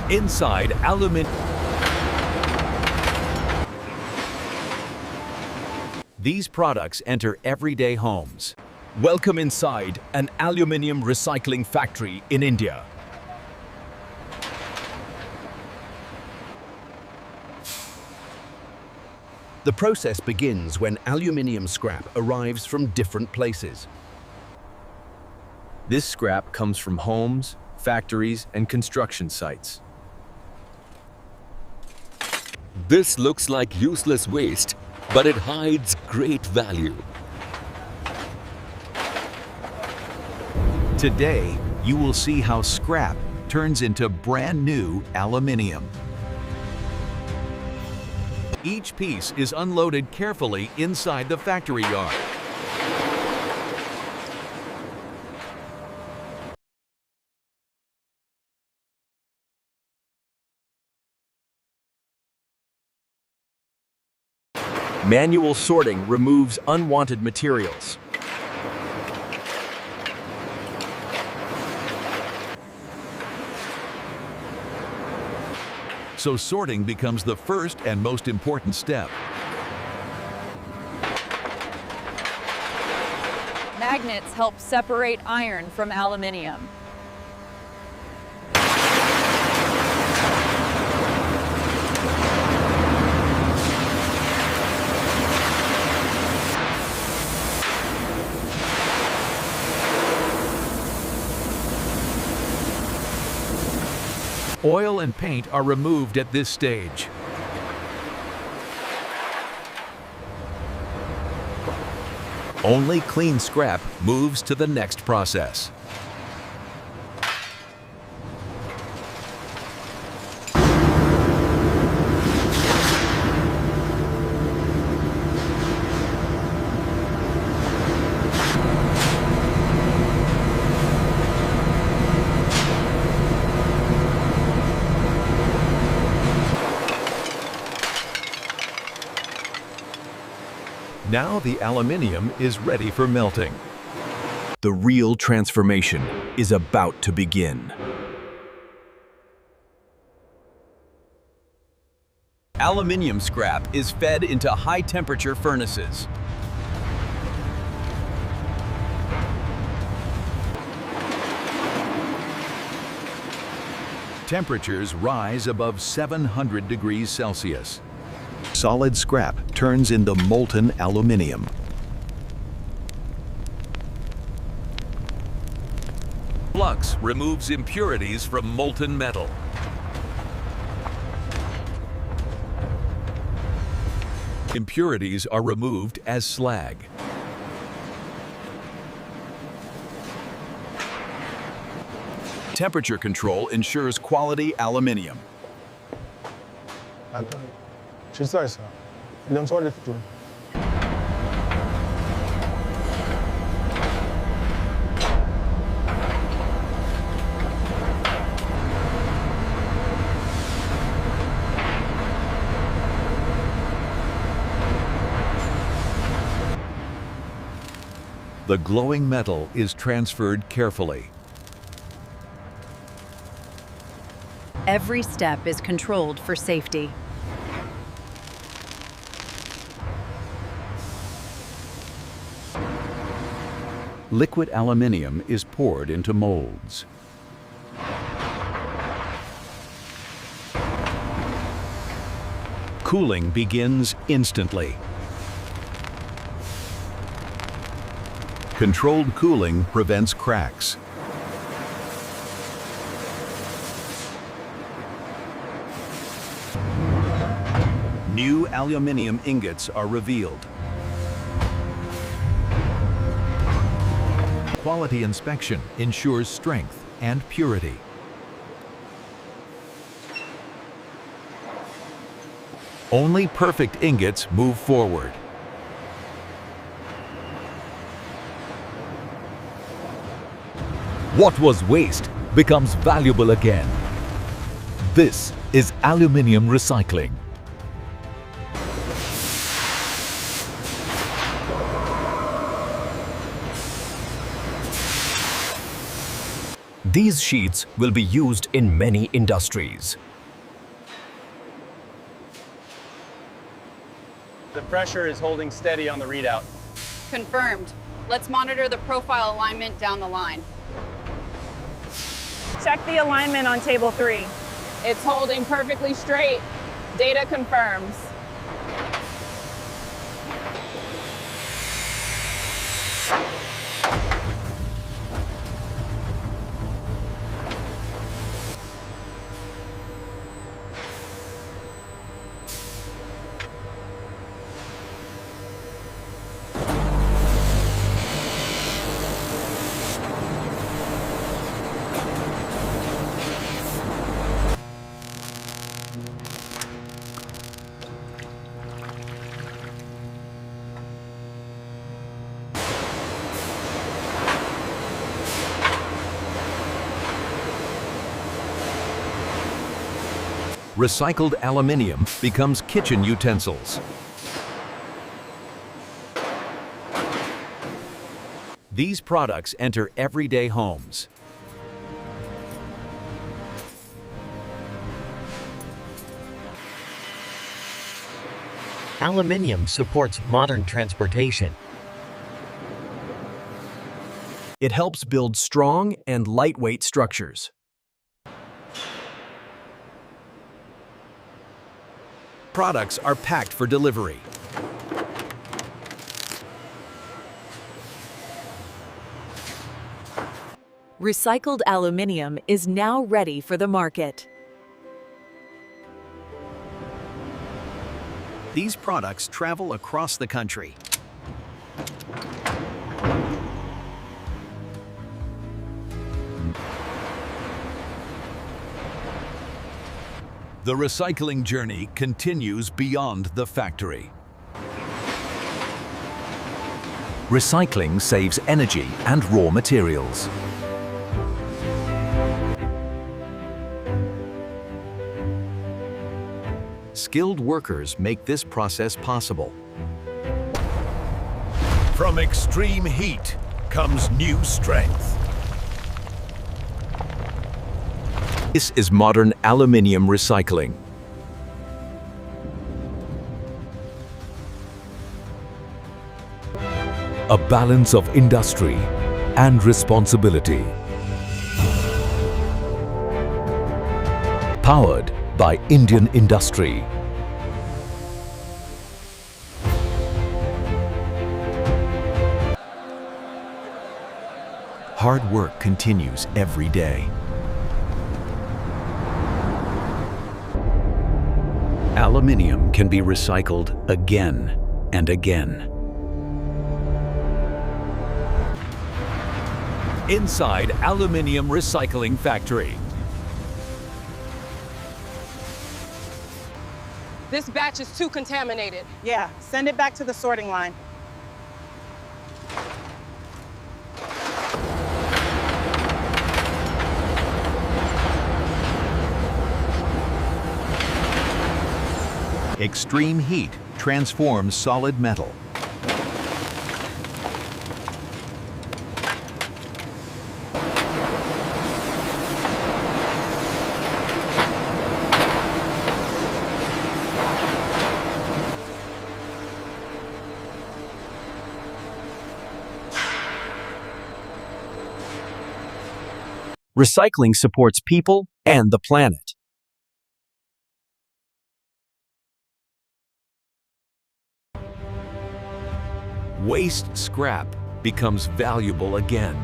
Inside Aluminium. These products enter everyday homes. Welcome inside an aluminium recycling factory in India. The process begins when aluminium scrap arrives from different places. This scrap comes from homes, factories, and construction sites. This looks like useless waste, but it hides great value. Today, you will see how scrap turns into brand new aluminium. Each piece is unloaded carefully inside the factory yard. Manual sorting removes unwanted materials. So sorting becomes the first and most important step. Magnets help separate iron from aluminium. Oil and paint are removed at this stage. Only clean scrap moves to the next process. Now the aluminium is ready for melting. The real transformation is about to begin. Aluminium scrap is fed into high-temperature furnaces. Temperatures rise above 700 degrees Celsius. Solid scrap turns into molten aluminium. Flux removes impurities from molten metal. Impurities are removed as slag. Temperature control ensures quality aluminium. 실수했어요. 1년 전에 좀. The glowing metal is transferred carefully. Every step is controlled for safety. Liquid aluminium is poured into molds. Cooling begins instantly. Controlled cooling prevents cracks. New aluminium ingots are revealed. Quality inspection ensures strength and purity. Only perfect ingots move forward. What was waste becomes valuable again. This is aluminium recycling. These sheets will be used in many industries. The pressure is holding steady on the readout. Confirmed. Let's monitor the profile alignment down the line. Check the alignment on table 3. It's holding perfectly straight. Data confirms. Recycled aluminium becomes kitchen utensils. These products enter everyday homes. Aluminium supports modern transportation. It helps build strong and lightweight structures. Products are packed for delivery. Recycled aluminium is now ready for the market. These products travel across the country. The recycling journey continues beyond the factory. Recycling saves energy and raw materials. Skilled workers make this process possible. From extreme heat comes new strength. This is modern aluminium recycling. A balance of industry and responsibility. Powered by Indian industry. Hard work continues every day. Aluminium can be recycled again and again. Inside Aluminium Recycling Factory. This batch is too contaminated. Yeah, send it back to the sorting line. Extreme heat transforms solid metal. Recycling supports people and the planet. Waste scrap becomes valuable again.